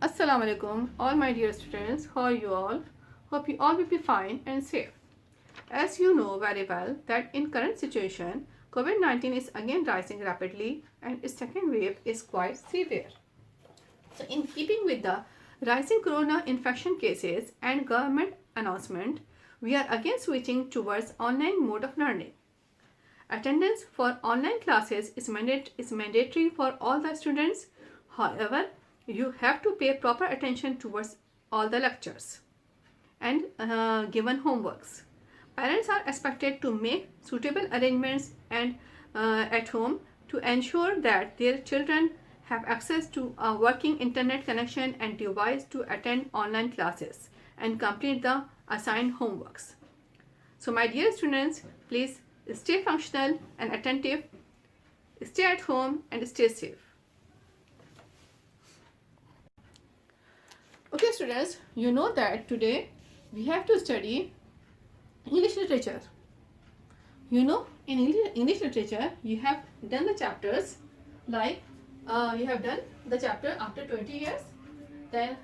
Assalamu alaikum, all my dear students. How are you all? Hope you all will be fine and safe. As you know very well that in current situation, COVID-19 is again rising rapidly and its second wave is quite severe. So in keeping with the rising corona infection cases and government announcement, we are again switching towards online mode of learning. Attendance for online classes is mandatory for all the students. However, you have to pay proper attention towards all the lectures and given homeworks. Parents are expected to make suitable arrangements and at home to ensure that their children have access to a working internet connection and device to attend online classes and complete the assigned homeworks. So my dear students, please stay functional and attentive, stay at home and stay safe. Okay students, you know that today we have to study English literature. You know, in English literature, you have done the chapters like you have done the chapter after 20 years. Then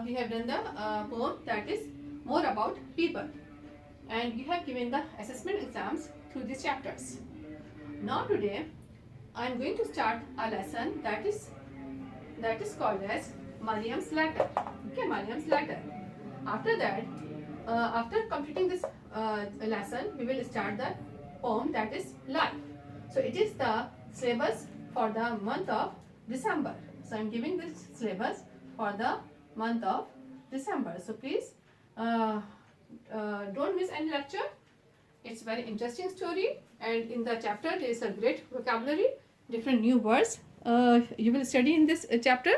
we have done the poem that is more about people. And you have given the assessment exams through these chapters. Now today, I am going to start a lesson that is called as Mariam's letter. Okay, Mariam's letter. After that, after completing this lesson, we will start the poem that is life. So it is the syllabus for the month of December. So I am giving this syllabus for the month of December. So please don't miss any lecture. It's very interesting story, and in the chapter there is a great vocabulary, different new words you will study in this chapter.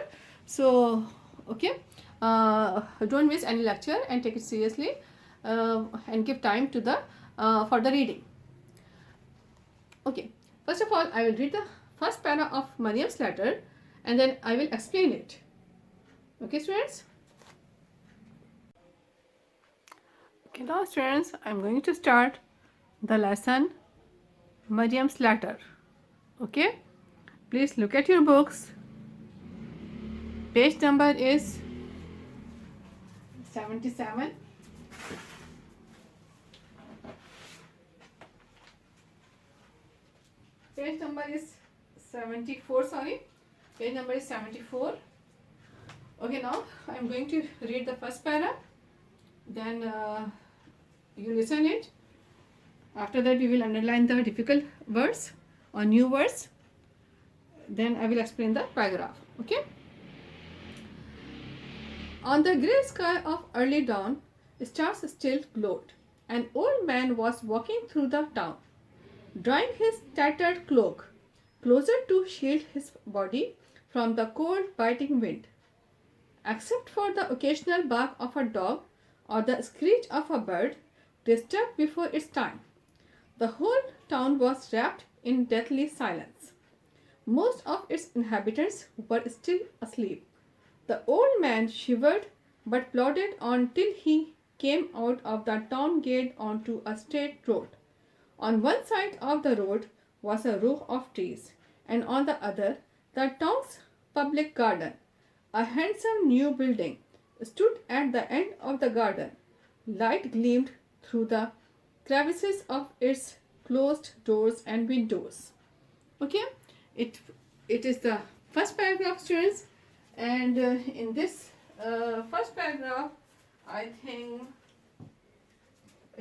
So okay, don't miss any lecture and take it seriously and give time to the for the reading. Okay, first of all I will read the first para of Mariam's letter and then I will explain it. Okay students. Okay, now students, I am going to start the lesson Mariam's letter. Okay, please look at your books. Page number is 77. Page number is 74, sorry. Page number is 74. Okay, now I am going to read the first para. Then you listen it. After that we will underline the difficult words or new words. Then I will explain the paragraph. Okay. On the grey sky of early dawn, stars still glowed. An old man was walking through the town, drawing his tattered cloak closer to shield his body from the cold biting wind. Except for the occasional bark of a dog or the screech of a bird disturbed before its time, the whole town was wrapped in deathly silence. Most of its inhabitants were still asleep. The old man shivered but plodded on till he came out of the town gate onto a straight road. On one side of the road was a row of trees, and on the other, the town's public garden. A handsome new building stood at the end of the garden. Light gleamed through the crevices of its closed doors and windows. Okay, it is the first paragraph, students, and in this first paragraph, I think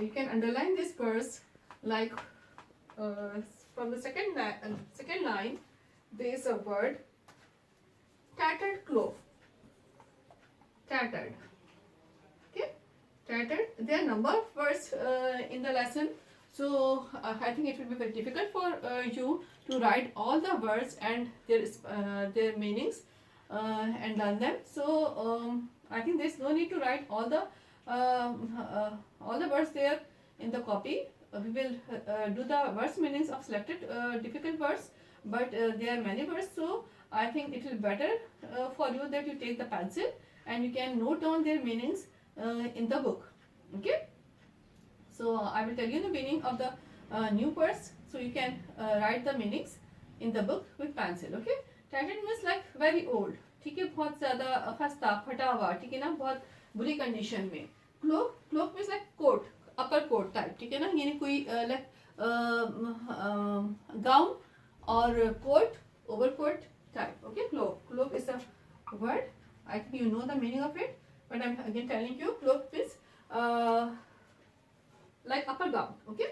you can underline this verse like from the second line. There is a word tattered cloak. Tattered. Okay, tattered. There are number of words in the lesson, so I think it will be very difficult for you to write all the words and their meanings and learn them. So I think there is no need to write all the words there in the copy. We will do the words meanings of selected difficult words, but there are many words, so I think it will be better for you that you take the pencil and you can note down their meanings in the book. Okay, so I will tell you the meaning of the new words, so you can write the meanings in the book with pencil. Okay, tattered means like very old, ठीक है, बहुत ज्यादा खस्ता फटा हुआ, ठीक है ना, बहुत बुरी कंडीशन में। Cloak, cloak means like coat, upper coat type, ठीक है ना, यानी कोई लाइक गाउन और coat, overcoat type. Okay, cloak. Cloak is a word. I think you know the meaning of it, but I'm again telling you. Cloak is like upper gown. Okay.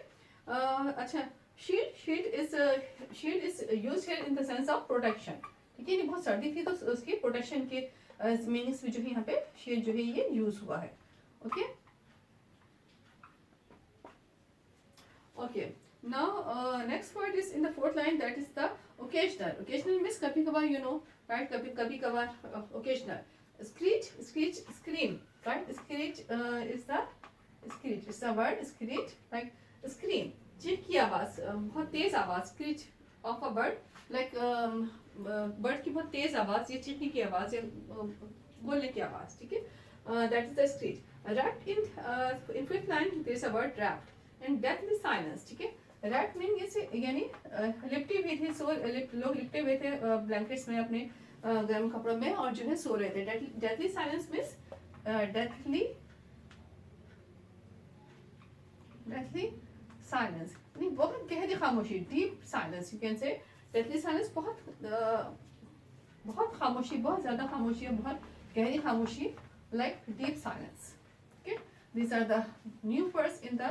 अच्छा, shield. Shield is used here in the sense of protection. ठीक है, ये बहुत सर्दी थी तो उसकी protection के मीनिंग्स में जो है यहाँ पे शील्ड जो है ये यूज हुआ है। Okay okay, now next word is in the fourth line, that is the occasional. Occasional means कभी कभार, you know, right, कभी कभार, occasional. Screech, screech, scream, right? Screech is the screech, it's the word screech, like scream, चीख की आवाज, बहुत तेज आवाज, screech of a bird, like bird की बहुत तेज आवाज, ये चीखने की आवाज या बोलने की आवाज, ठीक है, that is the screech. Wrapped in fifth line there is a word wrapped and deathly silence, ठीक है। रैट मीन यानी लिपटे हुए थे, लोग लिपटे हुए थे ब्लैंकेट्स में अपने गर्म कपड़ों में और जो है सो रहे थे। Deathly silence means deathly silence यानी बहुत गहरी खामोशी, डीप साइलेंस, यू कैन से डेथली साइलेंस, बहुत खामोशी, बहुत ज्यादा खामोशी और बहुत गहरी खामोशी, like deep silence. Okay, these are the new words in the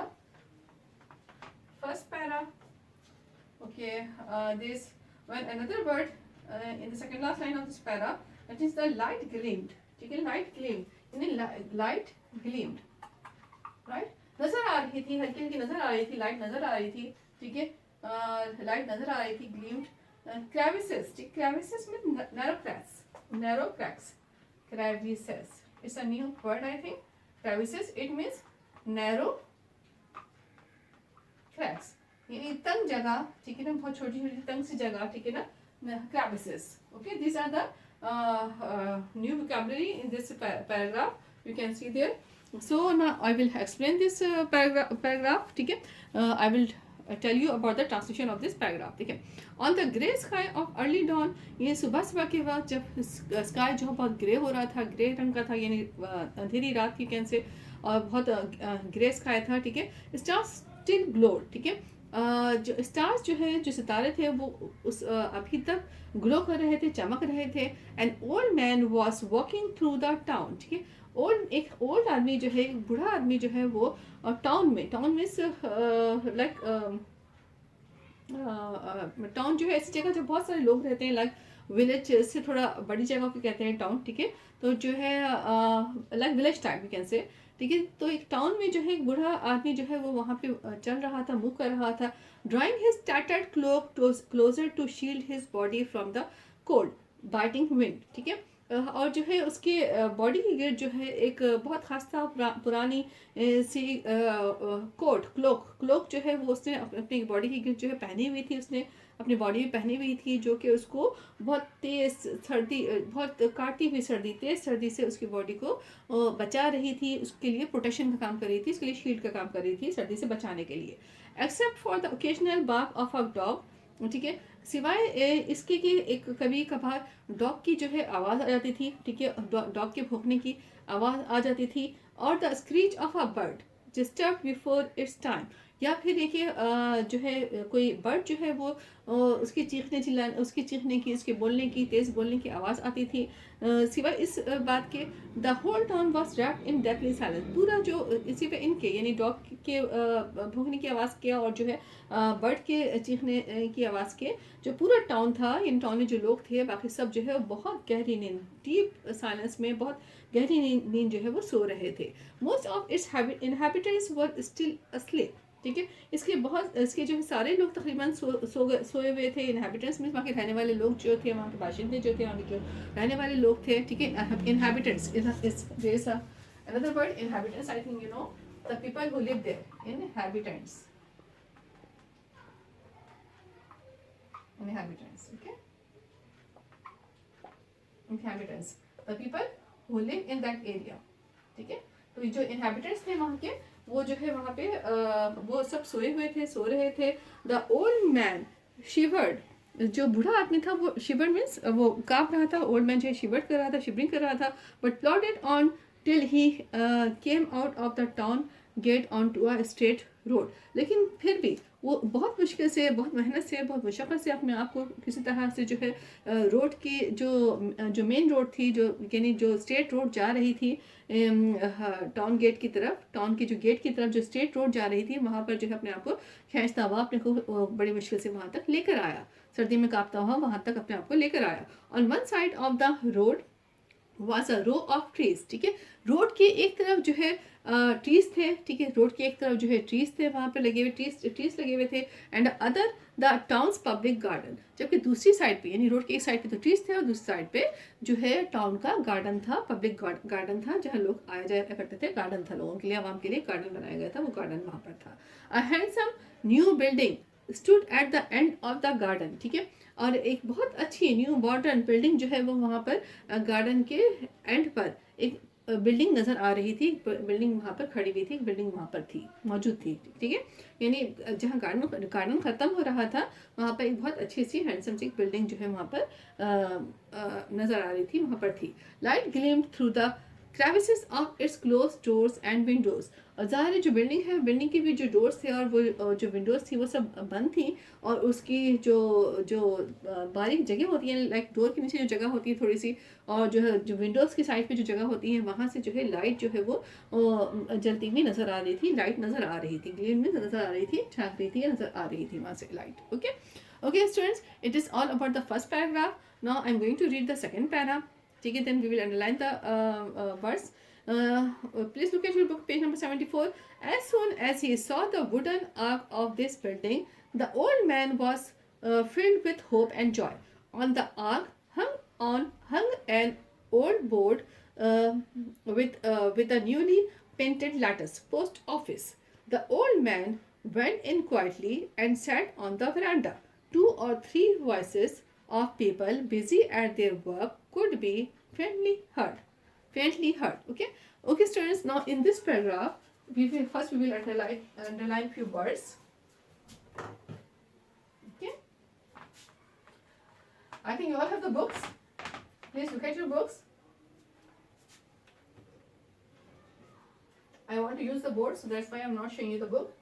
first para. Okay, this when another word in the second last line of this para, that is the light gleamed, ठीक है, light gleamed यानी light gleamed, right, नजर आ रही थी, हल्की हल्की नजर आ रही थी, लाइट नजर आ रही थी, ठीक है, लाइट नजर आ रही थी, gleamed. Crevices, ठीक, crevices mean narrow cracks, crevices, it's a new word I think. Crevices, it means narrow cracks, यानी तंग जगह, ठीक है ना, बहुत छोटी छोटी तंग सी जगह, ठीक है ना, crevices. Okay, these are the new vocabulary in this paragraph, you can see there. So now I will explain this paragraph, ठीक है, I will tell you about the translation of this paragraph, ठीक है। On the grey sky of early dawn, ये सुबह के वक्त जब sky जो बहुत ग्रे हो रहा था, ग्रे रंग का था, यानी अंधेरी रात की कैन से, और बहुत ग्रे स्काई था, ठीक है, स्टार्स स्टिल ग्लोड, ठीक है, जो स्टार्स जो है, जो सितारे थे वो उस अभी तक ग्लो कर रहे थे, चमक रहे थे। An old man was walking through the town, ठीक है, एक ओल्ड आदमी जो है, एक बूढ़ा आदमी जो है वो टाउन में लाइक टाउन जो है ऐसी जगह जो बहुत सारे लोग रहते हैं, लाइक विलेज से थोड़ा बड़ी जगह को कहते हैं टाउन, ठीक है, तो जो है like village type you can से, ठीक है, तो एक टाउन में जो है एक बूढ़ा आदमी जो है वो वहाँ पे चल रहा था, मूव कर रहा था, drawing his tattered cloak closer to shield his body from the cold biting wind, ठीक है, और जो है उसके बॉडी की गिर्द जो है एक बहुत खासा पुरानी सी क्लोक जो है वो उसने अपनी बॉडी की गिर्द जो है पहनी हुई थी, उसने अपनी बॉडी में पहनी हुई थी, जो कि उसको बहुत तेज सर्दी, बहुत काटती हुई सर्दी, तेज सर्दी से उसकी बॉडी को बचा रही थी, उसके लिए प्रोटेक्शन का काम कर रही थी, उसके लिए शील्ड का काम कर रही थी सर्दी से बचाने के लिए। Except for the occasional bark of a dog, ठीक है, सिवाय इसके कि एक कभी कभार डॉग की जो है आवाज़ आ जाती थी, ठीक है, डॉग के भौंकने की आवाज़ आ जाती थी, और the screech of a bird disturb before it's time, या फिर देखिए जो है कोई बर्ड जो है वो उसकी चीखने की, उसके बोलने की, तेज़ बोलने की आवाज़ आती थी। सिवाय इस बात के the whole town was wrapped in deathly silence, पूरा जो इसी पे इनके यानी डॉग के भौंकने की आवाज़ के और जो है बर्ड के चीखने की आवाज़ के जो पूरा टाउन था, इन टाउन में जो लोग थे बाकी सब जो है वो बहुत गहरी नींद, डीप साइलेंस में बहुत गहरी नींद जो है वो सो रहे थे। Most of its inhabitants were still asleep, ठीक है, इसके जो है सारे लोग तकरीबन सोए हुए थे। इनहैबिटेंट्स मीन्स वहाँ के रहने वाले लोग जो थे, वहाँ के बाशिंदे जो थे, वहाँ के जो रहने वाले लोग थे, ठीक है, inhabitants is another word, inhabitants, I think you know, the people who live there, inhabitants, okay, inhabitants, the people who live in that area, ठीक है, तो जो inhabitants थे वहाँ के, वो जो है वहाँ पे वो सब सोए हुए थे, सो रहे थे। द ओल्ड मैन शिवर्ड जो बूढ़ा आदमी था वो शिवर मीन्स वो काँप रहा था, ओल्ड मैन जो है शिवर कर रहा था, शिवरिंग कर रहा था, but plodded on till he came out of the town gate on to a straight road. लेकिन फिर भी वो बहुत मुश्किल से, बहुत मेहनत से, बहुत मुशक्क़त से अपने आप को किसी तरह से जो है रोड की जो मेन रोड थी, जो यानी जो स्ट्रेट रोड जा रही थी टाउन गेट की तरफ, टाउन की जो गेट की तरफ जो स्ट्रेट रोड जा रही थी, वहाँ पर जो है अपने आप को खींचता हुआ अपने को बड़ी मुश्किल से वहाँ तक लेकर आया, सर्दी में कांपता हुआ वहाँ तक अपने आप को लेकर आया। On one side of the road was a row of trees, ठीक है, रोड के एक तरफ जो है ट्रीज थे, ठीक है, रोड के एक तरफ जो है ट्रीज थे, वहाँ पे लगे हुए ट्रीज लगे हुए थे, and other the towns public garden, जबकि दूसरी साइड पे यानी रोड के एक साइड पे तो ट्रीज थे और दूसरी साइड पे जो है टाउन का गार्डन था, पब्लिक गार्डन था, जहाँ लोग आया जाया करते थे, गार्डन था लोगों के लिए, आवाम के लिए गार्डन बनाया गया था, वो गार्डन वहाँ पर था। A handsome new building stood at the end of the garden, ठीक है, और एक बहुत अच्छी न्यू मॉडर्न बिल्डिंग जो है वो वहाँ पर गार्डन के एंड पर एक बिल्डिंग नज़र आ रही थी, बिल्डिंग वहाँ पर खड़ी हुई थी, एक बिल्डिंग वहाँ पर थी, मौजूद थी, ठीक है, यानी जहाँ गार्डन ख़त्म हो रहा था वहाँ पर एक बहुत अच्छी सी हैंडसम सी बिल्डिंग जो है वहाँ पर नज़र आ रही थी, वहाँ पर थी। Light gleamed through the crevices of its closed doors and windows, और ज़ाहिर है जो बिल्डिंग है, बिल्डिंग की भी जो डोर्स थे और वो जो विंडोज़ थी वो सब बंद थी, और उसकी जो जो बारीक जगह होती है, लाइक डोर के नीचे जो जगह होती है थोड़ी सी, और जो है जो विंडोज़ की साइड पे जो जगह होती है वहाँ से जो है लाइट जो है वो जलती हुई नज़र आ रही थी, लाइट नज़र आ रही थी, ग्लीम में नज़र आ रही थी, झाँक रही थी, नज़र आ रही थी वहाँ से light. Okay okay students, it is all about the first paragraph. Now I am going to read the second para, ठीक है, then we will underline the words. Please look at your book, page number 74. As soon as he saw the wooden ark of this building, the old man was filled with hope and joy. On the ark hung an old board with a newly painted lattice post office. The old man went in quietly and sat on the veranda. Two or three voices of people busy at their work could be faintly heard. Okay students, now in this paragraph we will underline few words. Okay, I think you all have the books. Please look at your books. I want to use the board, so that's why I'm not showing you the book.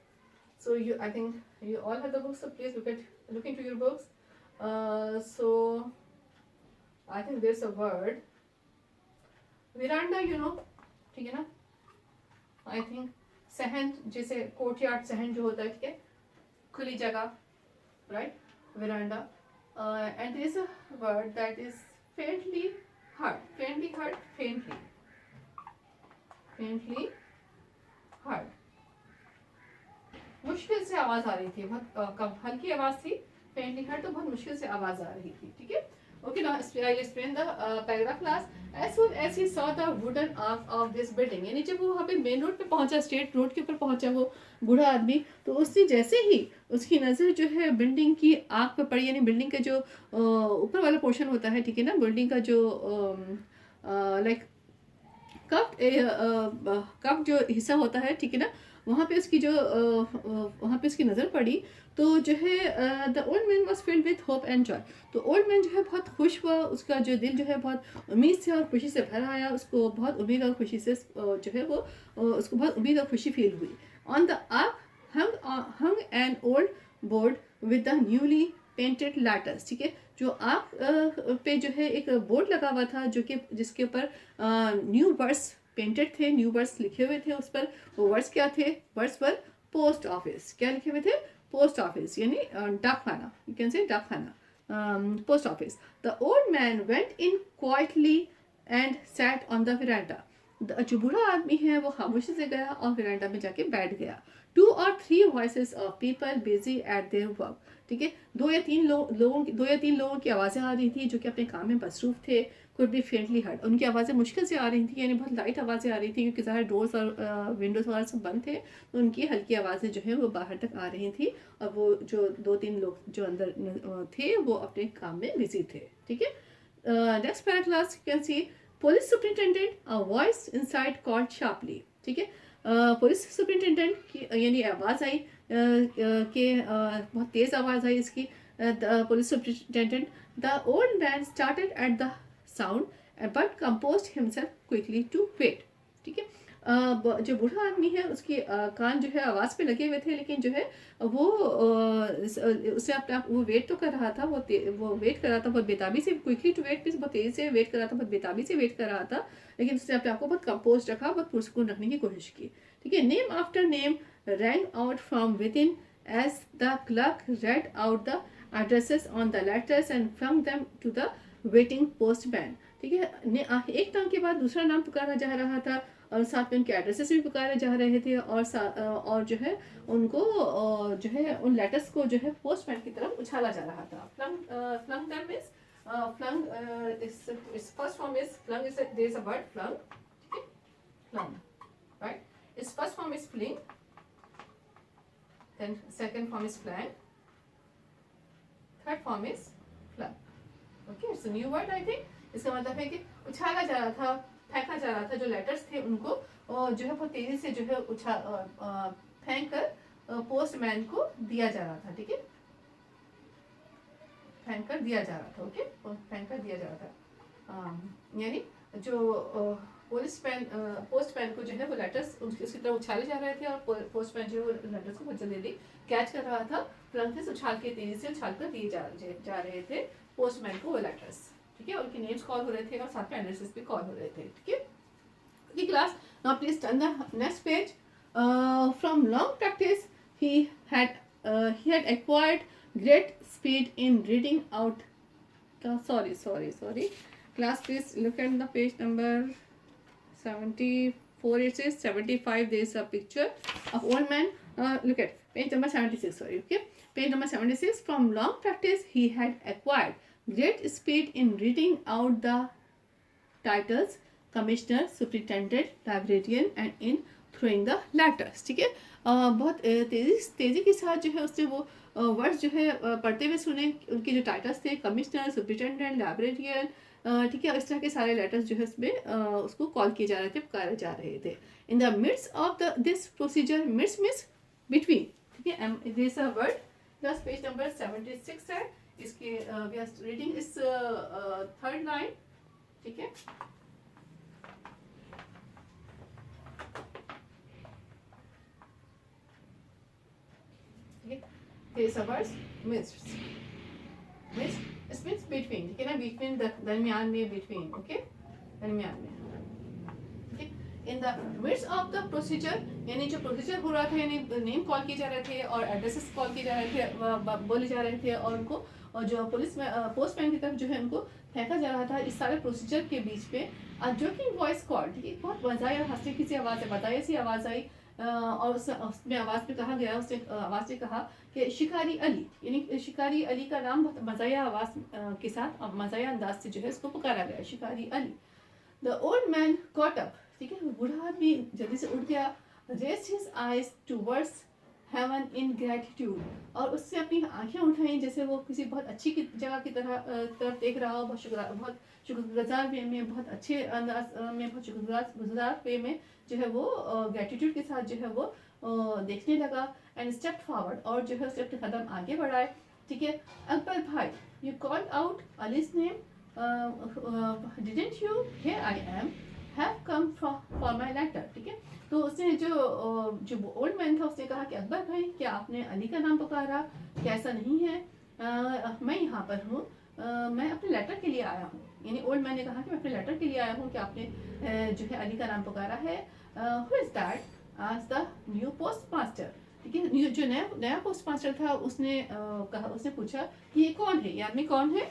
So I think you all have the books, so please look into your books. So I think there's a word veranda, you know, ठीक है ना, I think सहन, जैसे courtyard सहन जो होता है, ठीक है, खुली जगह, right, veranda, and there is a word that is faintly heard, faintly heard, मुश्किल से आवाज आ रही थी, बहुत कम हल्की आवाज थी, faintly heard तो बहुत मुश्किल से आवाज आ रही थी, ठीक है। Okay, now I'll explain the paragraph class. As soon as he saw the wooden ark of this building, यानी जब वो वहाँ पे मेन रोड पे पहुंचा, स्ट्रेट रोड के ऊपर पहुंचा वो बूढ़ा आदमी, तो उससे जैसे ही उसकी नज़र जो है बिल्डिंग की आग पे पड़ी, यानी बिल्डिंग का जो ऊपर वाला पोर्शन होता है, ठीक है ना, बिल्डिंग का जो लाइक कप जो हिस्सा होता है, ठीक है ना, वहाँ पे उसकी जो वहाँ पे उसकी नज़र पड़ी, तो जो है the old man was filled with hope and Joy, तो ओल्ड मैन जो है बहुत खुश हुआ, उसका जो दिल जो है बहुत उम्मीद से और खुशी से भर आया, उसको बहुत उम्मीद और खुशी से जो है वो उसको बहुत उम्मीद और खुशी फील हुई। On the arc hung an old board with the newly painted letters, ठीक है, जो आर्क पे जो है एक बोर्ड लगा हुआ था, जो कि जिसके ऊपर न्यू वर्ड्स पेंटेड थे, न्यू वर्ड्स लिखे हुए थे उस पर। वो वर्ड्स क्या थे? वर्ड्स पर पोस्ट ऑफिस, क्या लिखे हुए थे? पोस्ट ऑफिस, यानी डाकखाना, यू कैन से डाकखाना, post office. The old man went in quietly and sat on the veranda, जो बूढ़ा आदमी है वो खामोशी से गया और वेरांडा में जाके बैठ गया। 2 or 3 voices of people busy at their work, ठीक है, दो या तीन लोगों की आवाज़ें आ रही थी जो कि अपने काम में मसरूफ थे। कुड बी फेंटली हर्ड, उनकी आवाज़ें मुश्किल से आ रही थी, यानी बहुत लाइट आवाज़ें आ रही थी, क्योंकि ज़्यादा डोर्स और विंडोज़ वगैरह सब बंद थे, तो उनकी हल्की आवाज़ें जो है वो बाहर तक आ रही थी, और वो जो 2-3 लोग जो अंदर थे वो अपने काम में बिजी थे, ठीक है। Next paragraph you can see police superintendent, a voice inside called sharply, ठीक है, पुलिस सुपरिटेंडेंट की यानी आवाज़ आई कि बहुत तेज़ आवाज़ आई इसकी, the police superintendent. The old man started at the sound, but composed himself quickly to wait. ठीक है, जो बूढ़ा आदमी है उसके कान जो है आवाज़ पे लगे हुए थे, लेकिन जो है वो उससे अपने आप वो वेट तो कर रहा था, वो वेट कर रहा था बहुत बेताबी से, क्विकली टू वेट, बहुत तेज़ी से वेट कर रहा था, बहुत बेताबी से वेट कर रहा था, लेकिन उसने अपने आप को बहुत कंपोज रखा, बहुत पुरस्कून रखने की कोशिश की. ठीक है, name after name rang out from within as the clerk read out the addresses on the letters and flung them to the waiting postman. ठीक है, एक नाम के बाद दूसरा नाम पुकारा जा रहा था, और साथ में उनके एड्रेसेस भी पुकारे जा रहे थे, और जो है उनको जो है उन लेटर्स को जो है पोस्टमैन की तरफ उछाला जा रहा था. फ्लंग दैम इज फ्लंग इस first form is flung, is there is a word flung. ठीक है, फ्लंग, राइट. इस first form is fling, then second form is flang, third form is flung. Okay, it's a new word I think. इसका मतलब है कि उछाला जा रहा था, फेंका जा रहा था, जो लेटर्स थे उनको जो है बहुत तेजी से जो है फेंक कर पोस्टमैन को दिया जा रहा था. ठीक है, फेंक कर दिया जा रहा था. ओके, फेंक कर दिया जा रहा था, यानी जो पोस्टमैन को जो है वो लेटर्स उसकी तरफ उछाले जा रहे थे, और पोस्टमैन जो है वो लेटर्स को बहुत जल्दी कैच कर रहा था. फ्लंग से उछाल के तेजी से उछाल कर दिए जा रहे थे पोस्टमैन को वो लेटर्स. ठीक है, उनके नेम्स कॉल हो रहे थे और साथ में एड्रेसेस भी कॉल हो रहे थे. ठीक है, okay class, now please turn the next page. From long practice he had acquired great speed in reading out the sorry class, please look at the page number 74. It says 75. There is a picture of old man. Look at page number 76. Sorry, okay, page number 76. From long practice he had acquired great speed in reading out the titles commissioner, superintendent, librarian and in throwing the letters. ठीक है, बहुत तेज़ी के साथ जो है उससे वो वर्ड्स जो है पढ़ते हुए सुने. उनके जो टाइटल्स थे, कमिश्नर, सुपरिटेंडेंट, लाइब्रेरियन, ठीक है, इस तरह के सारे लेटर्स जो है उसमें उसको कॉल किए जा रहे थे, पुकारे जा रहे थे. In the midst of this procedure, midst means between. ठीक है, this a word, this page number 76 है. इसके वी आर रीडिंग इस थर्ड लाइन. ठीक है, there is a word midst. Midst it means between. ठीक है ना, between दरमियान में, between. Okay, दरमियान में. Okay, in the midst of the procedure, यानी जो प्रोसीजर हो रहा था, यानी नेम कॉल किए जा रहे थे और एड्रेसेस कॉल किए जा रहे थे, बोले जा रहे थे, और उनको और जो पुलिस में पोस्टमैन की तरफ जो है उनको फेंका जा रहा था. इस सारे प्रोसीजर के बीच में अ जोकिंग वॉइस कॉल, ठीक है, बहुत मज़ा और हंसने की सी आवाज़ है, बताइए सी आवाज़ आई, और उसमें आवाज़ में कहा गया, उसने आवाज़ में कहा कि शिकारी अली, यानी शिकारी अली का नाम बहुत मज़ाया आवाज़ के साथ और मज़ाया अंदाज से जो है उसको पुकारा गया, शिकारी Ali. The old man caught up, ठीक है, बूढ़ा आदमी जल्दी से उठ गया. Rest his eyes towards heaven in gratitude, और उससे अपनी आंखें उठाई जैसे वो किसी बहुत अच्छी की जगह की तरफ देख रहा हो, बहुत शुक्रगुजार वे में, बहुत अच्छे अंदाज में, बहुत शुक्रगुजार वे में जो है वो ग्रैटिट्यूड के साथ जो है वो देखने लगा. एंड स्टेप फॉरवर्ड, और जो है उसने अपने कदम आगे बढ़ाए. ठीक है, अकबर भाई, you called out Ali's name, didn't you, here I am, have come for my letter. ठीक है, तो उसने जो ओल्ड मैन था उसने कहा कि अकबर भाई, क्या आपने अली का नाम पुकारा? क्या ऐसा नहीं है? मैं यहाँ पर हूँ, मैं अपने लेटर के लिए आया हूँ. यानी ओल्ड मैन ने कहा कि मैं अपने लेटर के लिए आया हूँ कि आपने जो है अली का नाम पुकारा है. Who is that? Asked the new post master. ठीक है, जो नया पोस्ट मास्टर था उसने कहा, उसने पूछा कि ये कौन है, ये आदमी कौन है.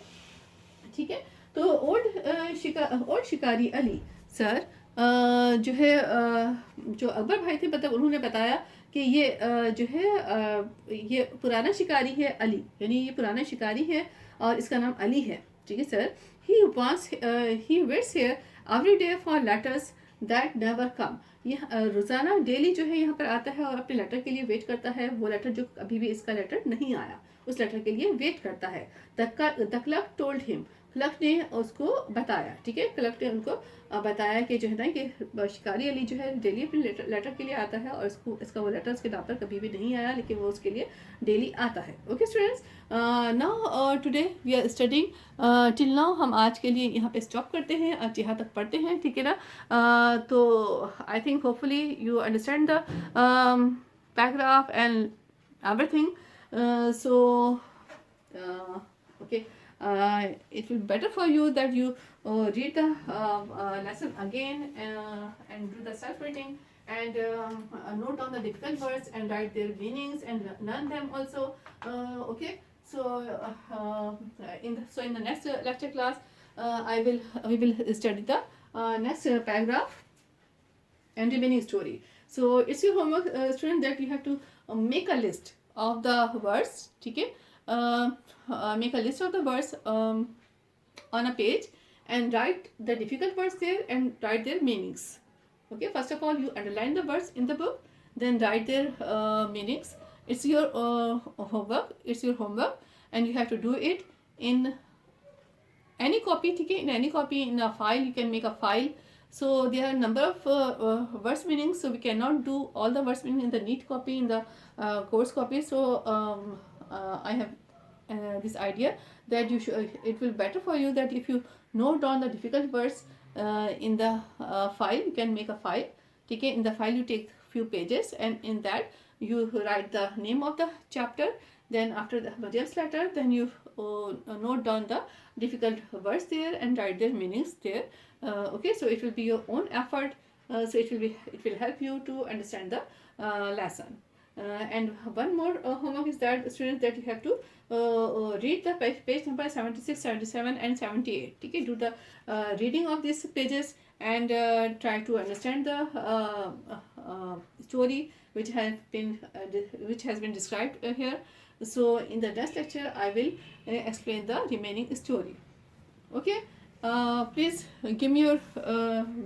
ठीक है, तो ओल्ड शिकारी अली, सर जो है जो अकबर भाई थे, मतलब उन्होंने बताया कि ये जो है ये पुराना शिकारी है अली, यानी ये पुराना शिकारी है और इसका नाम अली है. ठीक है sir, he waits here every day for letters that never come. ये रोज़ाना डेली जो है यहाँ पर आता है और अपने लेटर के लिए वेट करता है. वो लेटर जो अभी भी इसका लेटर नहीं आया, उस लेटर के लिए वेट करता है. The clerk told him, clerk ने उसको बताया, ठीक है, क्लर्क ने उनको बताया कि जो है ना कि शिकारी अली जो है डेली अपने लेटर के लिए आता है और इसका वो लेटर उसके नाम पर कभी भी नहीं आया, लेकिन वो उसके लिए डेली आता है। Okay students, now today we are studying till now. हम आज के लिए यहाँ पे स्टॉप करते हैं, आज यहाँ तक पढ़ते हैं, ठीक है ना। तो I think hopefully you understand the paragraph and everything, so okay, it will be better for you that you read the lesson again and do the self reading and note down the difficult words and write their meanings and learn them also. Okay, so in the next lecture class we will study the next paragraph and remaining story. So it's your homework, student, that you have to make a list of the words, ठीक है, make a list of the words on a page and write the difficult words there and write their meanings. Okay, first of all you underline the words in the book, then write their meanings. It's your homework, and you have to do it in any copy, ठीक है, in any copy, in a file. You can make a file. So there are a number of verse meanings, so we cannot do all the verse meaning in the neat copy, in the course copy. So I have this idea that you should, it will better for you that if you note down the difficult words in the file. You can make a file, ठीक है, in the file you take few pages and in that you write the name of the chapter. Then after the James letter, then you note down the difficult words there and write their meanings there. Okay, so it will be your own effort, so it will help you to understand the lesson. And one more homework is that, students, that you have to read the page number 76, 77 and 78, ठीक है, do the reading of these pages and try to understand the story which has been described here. So in the next lecture I will explain the remaining story. Okay, please give me your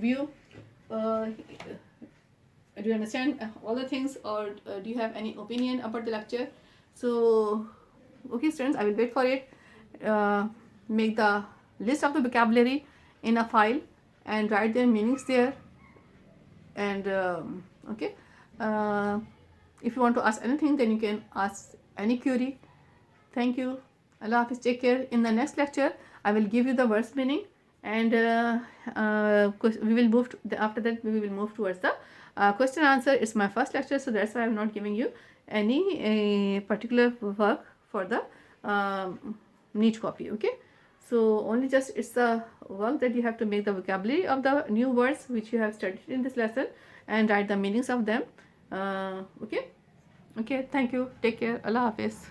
view. Do you understand all the things, or do you have any opinion about the lecture? So okay students, I will wait for it. Make the list of the vocabulary in a file and write their meanings there. And okay, if you want to ask anything, then you can ask any query. Thank you. Allah Hafiz, take care. In the next lecture I will give you the verse meaning, and we will move after that we will move towards the question answer. It's my first lecture, so that's why I'm not giving you any particular work for the neat copy. Okay, so only just it's the work that you have to make the vocabulary of the new words which you have studied in this lesson and write the meanings of them. Okay, thank you, take care, Allah Hafiz.